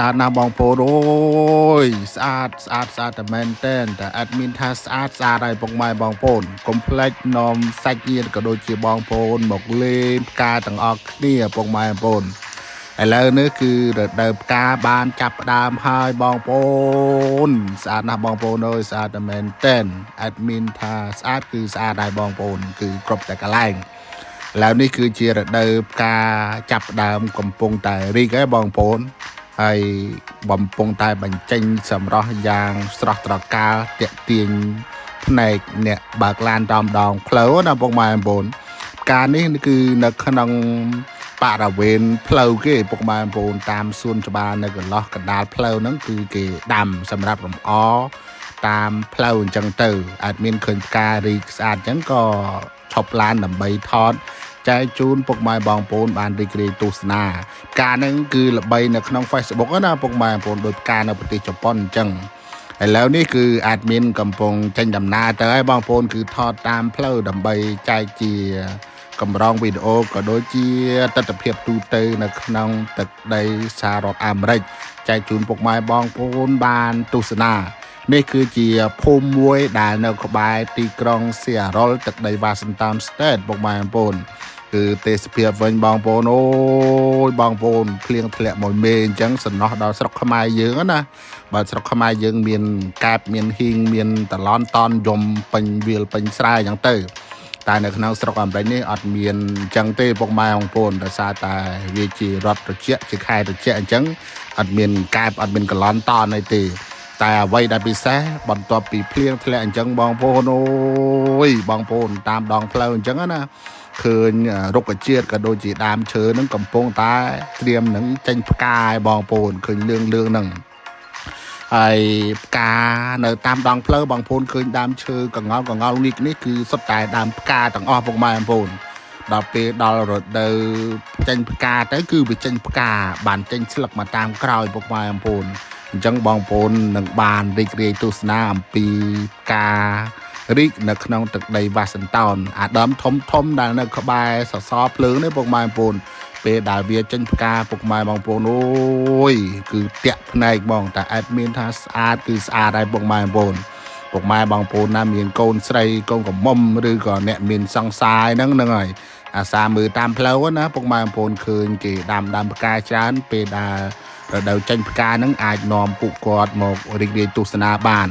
อาดนะบองโพโรยสะอาดแต่แมนเต้นแต่แอดมินถ้าสะอาดอะไรปกไม้บองโพนคอมเพล็กซ์นอมแซกเยียนก็โดยจีบองโพนบอกเล่นกาต่างออกเนี่ยปกไม้โพนไอ้แล้วนี่คือเดิมกาบานจับดามหายบองโพนสะอาดนะบองโพนเลยสะอาดแต่แมนเต้นแอดมินถ้าสะอาดคือสะอาดได้บองโพนคือกรบแต่กระไลแล้วนี่คือเชียร์เดิมกาจับดามกำปงแต่รีกไอ้บองโพนហើយបំពង់តែបញ្ចេញសម្រស់យ៉ាងស្រស់ត្រកាលតាក់ទាញភ្នែកអ្នកបើកឡានតាមដងផ្លូវណាពុកម៉ែបងប្អូនការនេះគឺនៅក្នុងបរិវេណផ្លូវគេពុកម៉ែបងប្អូនតាមសួនច្បារនៅកន្លោះកណ្ដាលផ្លូវហ្នឹងគឺគេដាំសម្រាប់រំអតាមផ្លូវអញ្ចឹងទៅអាចមានឃើញផ្ការីកស្អាតអញ្ចឹងក៏ឈប់ឡានដើម្បីថតចែកជូនពុកម៉ែបងប្អូនបានរីករាយទស្សនាការហ្នឹងគឺល្បីនៅក្នុង Facebook ណាពុកម៉ែបងប្អូនដោយផ្កានៅប្រទេសជប៉ុនអញ្ចឹងឥឡូវនេះគឺអាចមានកំពុងចេញដំណើរទៅហើយបងប្អូនគឺថតតាមផ្លូវដើម្បីចែកជាកម្រងវីដេអូក៏ដូចជាទស្សនវិជ្ជាទូទៅនៅក្នុងទឹកដីសហរដ្ឋអាមេរិកចែកជូនពុកម៉ែបងប្អូនបានទស្សនានេះគឺជាភូមិមួយដែលនៅក្បែរទីក្រុងស៊ីអារ៉ុលទឹកដី Washington State ពុកម៉ែបងប្អូនគឺទេសភាពវិញបងប្អូនអូយបងប្អូនភ្លៀងធ្លាក់មួយមេអញ្ចឹងសំណោះដល់ស្រុកខ្មែរយើងណាបើស្រុកខ្មែរយើងមានកែបមានហ៊ីងមានតឡន់តនយំពេញវាលពេញស្រែអញ្ចឹងទៅតែនៅក្នុងស្រុកអាមេរិកនេះអត់មានអញ្ចឹងទេពុកម៉ែបងប្អូនដោយសារតែវាជារដ្ឋត្រជាក់ជាខេត្តត្រជាក់អញ្ចឹងអត់មានកែបអត់មានកឡន់តនអីទេតែអ្វីដែលពិសេសបន្ទាប់ពីភ្លៀងធ្លាក់អញ្ចឹងបងប្អូនអូយបងប្អូនតាមដងផ្លូវអញ្ចឹងណាឃើញរុក្ខជាតិក៏ដូចជាដើមឈើនឹងកំពុងតែត្រៀមនឹងចេញផ្កាឲ្យបងប្អូនឃើញលឿងហ្នឹងហើយផ្កានៅតាមដងផ្លូវបងប្អូនឃើញដើមឈើកងល់នេះគឺសុទ្ធតែដើមផ្កាទាំងអស់ពុកម៉ែបងប្អូនដល់ពេលដល់រដូវចេញផ្កាទៅគឺវាចេញផ្កាបានចេញស្លឹកមកតាមក្រោយពុកម៉ែបងប្អូនអញ្ចឹងបងប្អូននឹងបានរីករាយទស្សនាអំពីផ្ការីកនៅក្នុងទឹកដីវ៉ាស៊ីនតោនអាដើមធំដែលនៅក្បែរសសរភ្លើងនេះពុកម៉ែបងប្អូនពេលដែលវាចេញផ្កាពុកម៉ែបងប្អូនអូយគឺតាក់ភ្នែកបងតែអត់មានថាស្អាតគឺស្អាតហើយពុកម៉ែបងប្អូនពុកម៉ែបងប្អូនណាមានកូនស្រីកូនកំមុំឬក៏អ្នកមានសង្សារហ្នឹងហើយអាសាមើលតាមផ្លូវណាពុកម៉ែបងប្អូនឃើញគេដាំផ្កាច្រើនពេលដែលរដូវចេញផ្កាហ្នឹងអាចនាំពួកគាត់មករីករាយទស្សនាបាន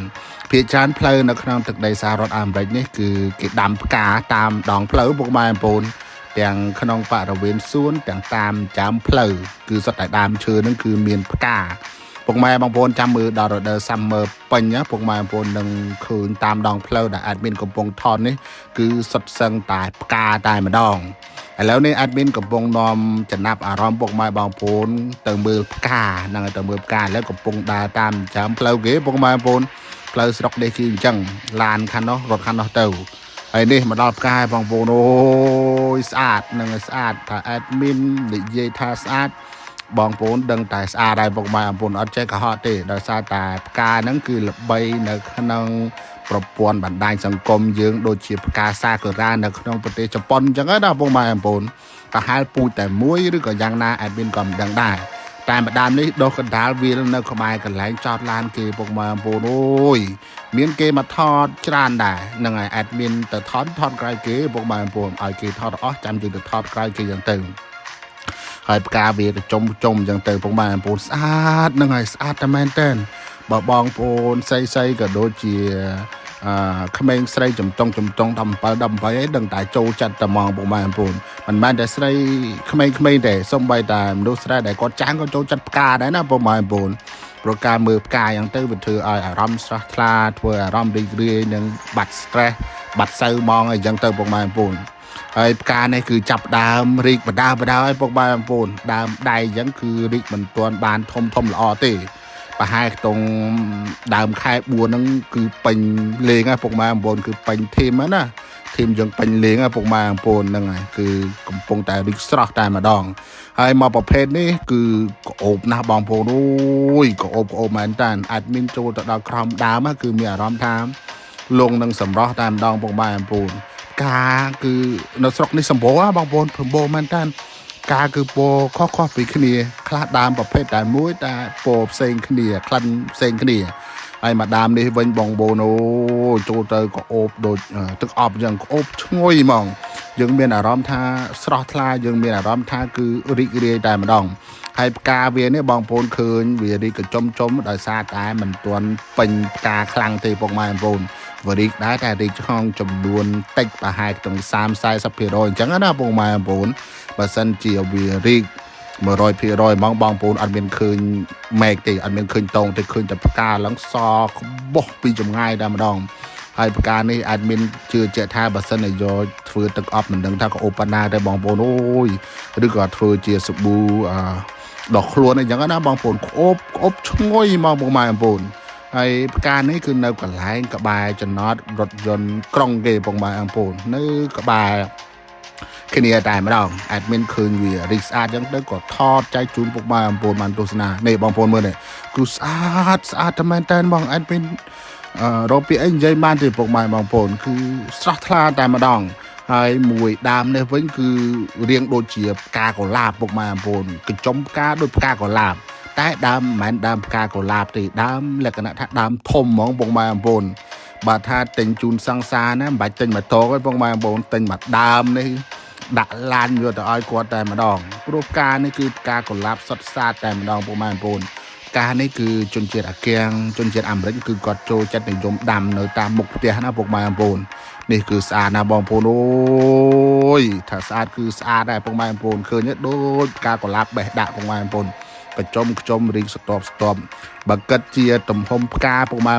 ភាគច្រើនផ្លូវនៅក្នុងទឹកដីសហរដ្ឋអាមេរិកនេះគឺគេដាំផ្កាតាមដងផ្លូវពុកម៉ែបងប្អូនទាំងក្នុងបរិវេណសួនទាំងតាមចាមផ្លូវគឺសុទ្ធតែដើមឈើហ្នឹងគឺមានផ្កាពុកម៉ែបងប្អូនចាំមើលដល់រដូវ Summer ពេញណាពុកម៉ែបងប្អូននឹងឃើញតាមដងផ្លូវដែលអាចមានកំពុងថតនេះគឺសុទ្ធសឹងតែផ្កាតែម្ដងឥឡូវនេះអាចមានកំពុងនាំចំណាប់អារម្មណ៍ពុកម៉ែបងប្អូនទៅមើលផ្កាហ្នឹងទៅមើលផ្កាឥឡូវកំពុងដើរតាមចាមផ្លូវគេពុកម៉ែបងប្អូនផ្លូវស្រុកនេះគឺអញ្ចឹងឡានខាងនោះរត់ខាងនោះទៅហើយនេះមកដល់ផ្កាបងប្អូនអូយស្អាតនឹងស្អាតថាអេដមីននិយាយថាស្អាតបងប្អូនដឹងតែស្អាតហើយពុកម៉ែបងប្អូនអត់ចេះកុហកទេដោយសារតែផ្កាហ្នឹងគឺល្បីនៅក្នុងប្រព័ន្ធបណ្ដាញសង្គមយើងដូចជាផ្កាសាគុរ៉ានៅក្នុងប្រទេសជប៉ុនអញ្ចឹងណាពុកម៉ែបងប្អូនប្រហែលពូជតែមួយឬក៏យ៉ាងណាអេដមីនក៏មិនដឹងដែរតែម្ដាមនេះដុសកណ្ដាលវាលនៅក្បែរកន្លែងចតឡានគេពុកម៉ែបងប្អូនអូយមានគេមកថតច្រើនដែរហ្នឹងហើយអេដមីនទៅថតក្រោយគេពុកម៉ែបងប្អូនឲ្យគេថតអស់ចាំយើងទៅថតក្រោយគេយ៉ាងទៅហើយផ្កាវាទៅចុំអញ្ចឹងទៅពុកម៉ែបងប្អូនស្អាតហ្នឹងហើយស្អាតតែមែនតើបើបងប្អូនស្រីក៏ដូចជាក្មេងស្រីចំតុង17អីដឹងតែចូលចិត្តតែហ្មងពុកម៉ែបងប្អូនមិនមែនតែស្រីក្មេងទេសូម្បីតែមនុស្សស្រីដែលគាត់ចាស់ក៏ចូលចិត្តផ្កាដែរណាពុកម៉ែបងប្អូនព្រោះការមើលផ្កាយ៉ាងទៅវាធ្វើឲ្យអារម្មណ៍ស្រស់ថ្លាធ្វើអារម្មណ៍រីករាយនិងបាត់ stress បាត់សៅហ្មងអីចឹងទៅពុកម៉ែបងប្អូនហើយផ្កានេះគឺចាប់ដើមរីកបដាឲ្យពុកម៉ែបងប្អូនដើមដៃអញ្ចឹងគឺរីកមិនទាន់បានធំល្អទេប្រហែលខ្ទង់ដើមខែ4ហ្នឹងគឺពេញលេងហើយពុកម៉ែបងប្អូនគឺពេញធីមណាធីមយើងពេញលេងហើយពុកម៉ែបងប្អូនហ្នឹងហើយគឺកំពុងតែរីកស្រស់តែម្ដងហើយមកប្រភេទនេះគឺក្អូបណាស់បងប្អូនអូយក្អូបមែនតើអាចមានចូលទៅដល់ក្រោមដើមគឺមានអារម្មណ៍ថាលងនឹងសម្រស់តែម្ដងពុកម៉ែបងប្អូនការគឺនៅស្រុកនេះសម្បូរបងប្អូនសម្បូរមែនតើ ការគឺពណ៌ខុសៗពីគ្នាខ្លះដើមប្រភេទតែមួយតែពណ៌ផ្សេងគ្នាក្លិនផ្សេងគ្នាហើយមកដើមនេះវិញបងប្អូនអូចូលទៅក៏អូបដូចទឹកអប់អញ្ចឹងអូបឈ្ងុយហ្មងយើងមានអារម្មណ៍ថាស្រស់ថ្លាយើងមានអារម្មណ៍ថាគឺរីករាយតែម្ដងហើយផ្កាវានេះបងប្អូនឃើញវារីកចំដោយសារតែមិនទាន់ពេញផ្កាខ្លាំងទេពុកម៉ែបងប្អូនវារីកដែរតែរីកក្នុងចំនួនតិចប្រហែលទាំង30-40% អញ្ចឹងណាពុកម៉ែបងប្អូនបើសិនជាវារីក100%ហ្មងបងប្អូនអត់មានឃើញមែកទេអត់មានឃើញតងទេឃើញតែផ្កាឡើងសក្បោះពីចម្ងាយតែម្ដងហើយផ្កានេះអាចមានជឿជាក់ថាបើសិនជាយកធ្វើទឹកអប់មិនដឹងថាក៏អូបណាដែរបងប្អូនអូយឬក៏ធ្វើជាសាប៊ូដកខ្លួនអីចឹងណាបងប្អូនក្អូបឈ្ងុយមកបងប្អូនហើយផ្កានេះគឺនៅកន្លែងក្បែរចំណតរថយន្តក្រុងគេបងប្អូននៅក្បែរគ្នាតែម្ដងអាចមានឃើញវារីកស្អាតចឹងទៅក៏ថតចែកជូនពុកម៉ែបងប្អូនបានទស្សនានេះបងប្អូនមើលនេះគឺស្អាតតែមែនតើបងអាចមានរកពីអីនិយាយបានទេពុកម៉ែបងប្អូនគឺស្រស់ថ្លាតែម្ដងហើយមួយដើមនេះវិញគឺរៀងដូចជាផ្កាកុលាបពុកម៉ែបងប្អូនកញ្ចុំផ្កាដូចផ្កាកុលាបតែដើមមិនមែនដើមផ្កាកុលាបទេដើមលក្ខណៈថាដើមធំហ្មងពុកម៉ែបងប្អូនបើថាទិញជូនសង្សារណាមិនបាច់ទិញមកតកទេពុកម៉ែបងប្អូនទិញមកដើមនេះដាក់ឡានយកទៅឲ្យគាត់តែម្ដងព្រោះផ្កានេះគឺផ្កាកុលាបសុទ្ធសាធតែម្ដងពុកម៉ែបងប្អូនការនេះគឺជនជាតិអាគាំងជនជាតិអាមេរិកគឺគាត់ចូលចិត្តនិយមដាំនៅតាមមុខផ្ទះណាពុកម៉ែបងប្អូននេះគឺស្អាតណាបងប្អូនអូយថាស្អាតគឺស្អាតដែរពុកម៉ែបងប្អូនឃើញដូចផ្កាកុលាបបេះដាក់ពុកម៉ែបងប្អូនកញ្ចុំរីងស្ទប់បើគិតជាទំហំផ្កាពុកម៉ែ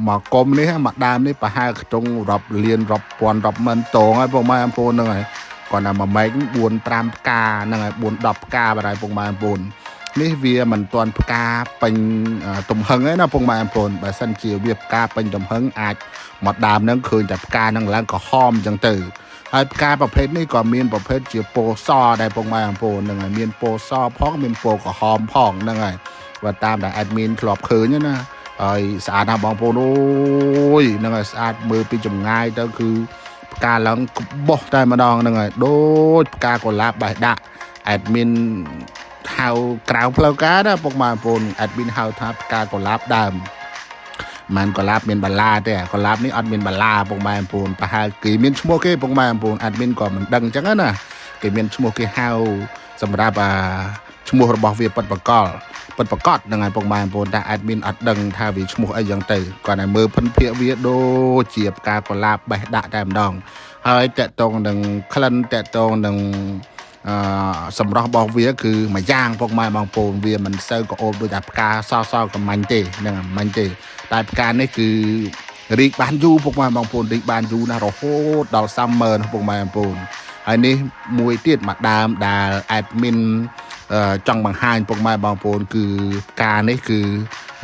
មកកុំនេះមកដើមនេះប្រហែលខ្ទង់រាប់លានរាប់ពាន់រាប់ម៉ឺនតងហើយពុកម៉ែបងប្អូនហ្នឹងហើយគាត់ថាមួយម៉ែក4-5ផ្កាហ្នឹងហើយ4-10ផ្កាបាត់ហើយពុកម៉ែបងប្អូននេះវាមិនទាន់ផ្កាពេញទំហឹងទេណាពុកម៉ែបងប្អូនបើសិនជាវាផ្កាពេញទំហឹងអាចមកដើមហ្នឹងឃើញតែផ្កាហ្នឹងឡើងក្រហមអញ្ចឹងទៅហើយផ្កាប្រភេទនេះក៏មានប្រភេទជាពណ៌សដែរពុកម៉ែបងប្អូនហ្នឹងហើយមានពណ៌សផងមានពណ៌ក្រហមផងហ្នឹងហើយបើតាមដែលអេដមីនធ្លាប់ឃើញណាហើយស្អាតណាស់បងប្អូនអូយហ្នឹងហើយស្អាតមើលពីចម្ងាយទៅគឺផ្កាឡើងក្បោះតែម្ដងហ្នឹងហើយដូចផ្កាកុលាបបេះដាក់អេដមីនហៅក្រៅផ្លូវការណាពុកម៉ែបងប្អូនអេដមីនហៅថាផ្កាកុលាបដើមមិនកុលាបមានបាឡាទេកុលាបនេះអត់មានបាឡាពុកម៉ែបងប្អូនប្រហែលគេមានឈ្មោះគេពុកម៉ែបងប្អូនអេដមីនក៏មិនដឹងអញ្ចឹងណាគេមានឈ្មោះគេហៅសម្រាប់ឈ្មោះរបស់វាពិតប្រកបហ្នឹងហើយពុកម៉ែបងប្អូនតែអេដមីនអត់ដឹងថាវាឈ្មោះអីយ៉ាងទៅគាត់តែមើលភិនភាកវាដូចជាផ្កាកុលាបបេះដាក់តែម្ដងហើយតកតងនឹងក្លិនតកតងនឹងសម្រស់របស់វាគឺមួយយ៉ាងពុកម៉ែបងប្អូនវាមិនសូវក្អូបដូចតែផ្កាសកំមាញ់ទេហ្នឹងមាញ់ទេតែផ្កានេះគឺរីកបានយូរពុកម៉ែបងប្អូនរីកបានយូរណាស់រហូតដល់30,000ពុកម៉ែបងប្អូនហើយនេះមួយទៀតមកដើមដែលអេដមីនចង់បង្ហាញពុកម៉ែបងប្អូនគឺផ្កានេះគឺ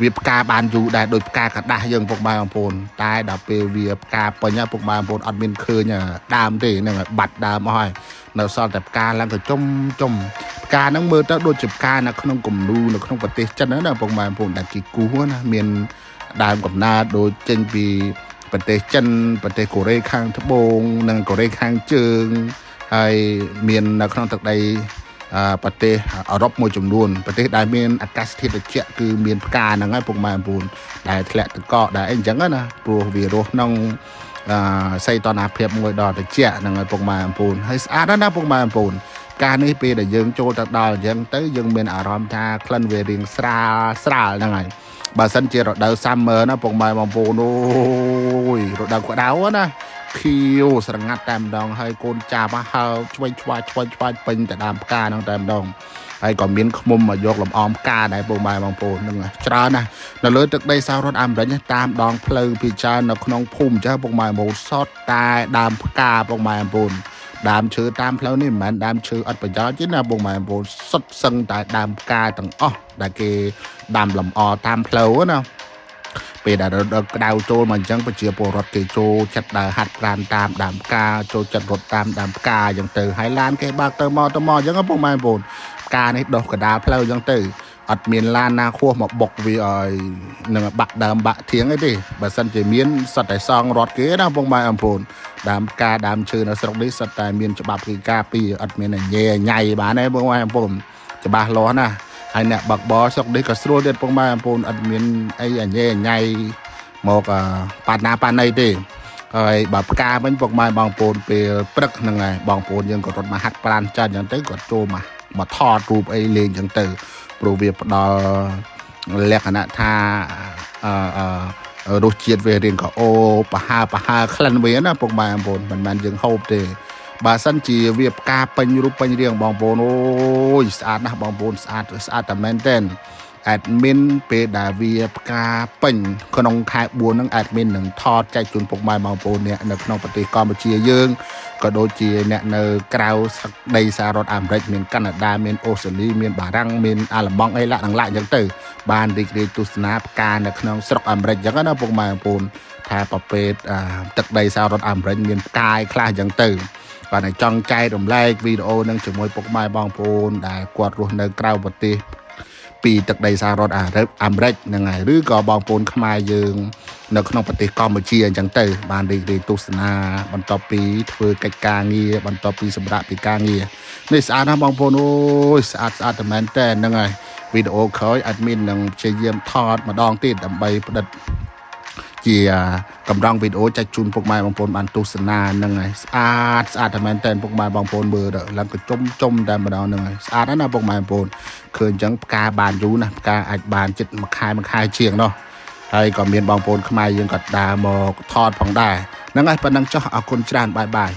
វាផ្កាបានយូរដែរដោយផ្កាกระដាស់យើងពុកម៉ែបងប្អូនតែដល់ពេលវាផ្កាពេញពុកម៉ែបងប្អូនអត់មានឃើញដើមទេហ្នឹងហើយបាត់ដើមអស់ហើយនៅសល់តែផ្កាឡើងក៏ចំផ្កាហ្នឹងមើលទៅដូចជាផ្កានៅក្នុងគំនូនៅក្នុងប្រទេសចិនណាពុកម៉ែបងប្អូនដែលគេគូសណាមានដើមកំណើតដូចចេញពីប្រទេសចិនប្រទេសកូរ៉េខាងត្បូងនិងកូរ៉េខាងជើងហើយមាននៅក្នុងទឹកដីប្រទេសអឺរ៉ុបមួយចំនួនប្រទេសដែលមានអាកាសធាតុត្រជាក់គឺមានផ្កាហ្នឹងហើយពុកម៉ែបងប្អូនដែលធ្លាក់ទឹកកកដែលអីអញ្ចឹងណាព្រោះវារស់ក្នុងសីតុណ្ហភាពមួយដ៏ត្រជាក់ហ្នឹងហើយពុកម៉ែបងប្អូនហើយស្អាតណាស់ពុកម៉ែបងប្អូនការនេះពេលដែលយើងចូលទៅដល់អញ្ចឹងទៅយើងមានអារម្មណ៍ថាក្លិនវារៀងស្រាលហ្នឹងហើយបើសិនជារដូវ summer ណាពុកម៉ែបងប្អូនអូយរដូវក្តៅណាខៀវស្រងាត់តែម្ដងហើយកូនចាប់ហើឆ្វេងឆ្វាយពេញតែដើមផ្កាហ្នឹងតែម្ដងហើយក៏មានឃ្មុំមកយកលំអមផ្កាដែរពុកម៉ែបងប្អូនហ្នឹងច្រើនណាស់នៅលើទឹកដីសហរដ្ឋអាមេរិកតាមដងផ្លូវពីច្រើននៅក្នុងភូមិចាស់ពុកម៉ែបងប្អូនសតតែដើមផ្កាពុកម៉ែបងប្អូនដើមឈើតាមផ្លូវនេះមិនមែនដើមឈើអត់ប្រយោជន៍ទេណាពុកម៉ែបងប្អូនសុទ្ធសឹងតែដើមផ្កាទាំងអស់ដែលគេដាំលំអតាមផ្លូវណាពេលដែលក្តៅចូលមកអញ្ចឹងប្រជាពលរដ្ឋគេចូលចិត្តដើរហាត់ប្រាណតាមដើមផ្កាចូលចិត្តរត់តាមដើមផ្កាអញ្ចឹងទៅហើយឡានគេបើកទៅមកអញ្ចឹងពុកម៉ែបងប្អូនផ្កានេះដុះកដាលផ្លូវអញ្ចឹងទៅ អត់មានឡានណាខួសមកបុកវាឲ្យនឹងបាក់ដើមបាក់ធៀងអីទេបើសិនជាមានសត្វតែសងរត់គេណាបងម៉ែអំពូនដើមការដើមឈើនៅស្រុកនេះសិតតែមានច្បាប់គេការពារអត់មានញ៉ែញ៉ៃបានទេបងម៉ែអំពូនច្បាស់លាស់ណាហើយអ្នកបាក់បោស្រុកនេះក៏ស្រួលទៀតបងម៉ែអំពូនអត់មានអីញ៉ែញ៉ៃមកប៉ាណាប៉ាណៃទេហើយបើផ្កាវិញពុកម៉ែបងប្អូនពេលព្រឹកហ្នឹងហើយបងប្អូនយើងក៏រត់មកហាត់ប្រាណចាត់អញ្ចឹងទៅគាត់ចូលមកថតរូបអីលេងអញ្ចឹងទៅព្រោះវាផ្ដល់លក្ខណៈថារសជាតិវារៀងក៏អូប្រហើក្លិនវាណាពុកម៉ែបងប្អូនមិនមែនយើងហូបទេបើសិនជាវាផ្កាពេញរូបពេញរាងបងប្អូនអូយស្អាតណាស់បងប្អូនស្អាតតែមែនទែនadmin ពេលដែលវាផ្កាពេញក្នុងខែ4ហ្នឹង admin នឹងថតចែកជូនពុកម៉ែបងប្អូនអ្នកនៅក្នុងប្រទេសកម្ពុជាយើងក៏ដូចជាអ្នកនៅក្រៅដីសហរដ្ឋអាមេរិកមានកាណាដាមានអូស្ត្រាលីមានបារាំងមានអាល្លឺម៉ង់អីឡាក់អញ្ចឹងទៅបានរីករាយទស្សនាផ្កានៅក្នុងស្រុកអាមេរិកអញ្ចឹងណាពុកម៉ែបងប្អូនថាប្រភេទទឹកដីសហរដ្ឋអាមេរិកមានផ្កាយខ្លះអញ្ចឹងទៅបាទតែចង់ចែករំលែកវីដេអូនឹងជាមួយពុកម៉ែបងប្អូនដែលគាត់រស់នៅក្រៅប្រទេសពីទឹកដីសហរដ្ឋអាមេរិកហ្នឹងហើយឬក៏បងប្អូនខ្មែរយើងនៅក្នុងប្រទេសកម្ពុជាអញ្ចឹងទៅបានរីករាយទស្សនាបន្ទាប់ពីធ្វើកិច្ចការងារបន្ទាប់ពីសម្រាប់ពីការងារនេះស្អាតណាស់បងប្អូនអូយស្អាតតែមែនតើហ្នឹងហើយវីដេអូក្រោយ admin នឹងព្យាយាមថតម្ដងទៀតដើម្បីផ្ដិតជាកម្រងវីដេអូចែកជូនពុកម៉ែបងប្អូនបានទស្សនាហ្នឹងហើយស្អាតតែមែនតើពុកម៉ែបងប្អូនមើលទៅឡើងក៏ចំតែម្ដងហ្នឹងហើយស្អាតណាស់ពុកម៉ែបងប្អូនឃើញអញ្ចឹងផ្កាបានយូរណាស់ផ្កាអាចបានចិត្តមួយខែជាងនោះហើយក៏មានបងប្អូនខ្មែរយើងក៏ដើរមកថតផងដែរហ្នឹងហើយប៉ុណ្ណឹងចុះអរគុណច្រើនបាយ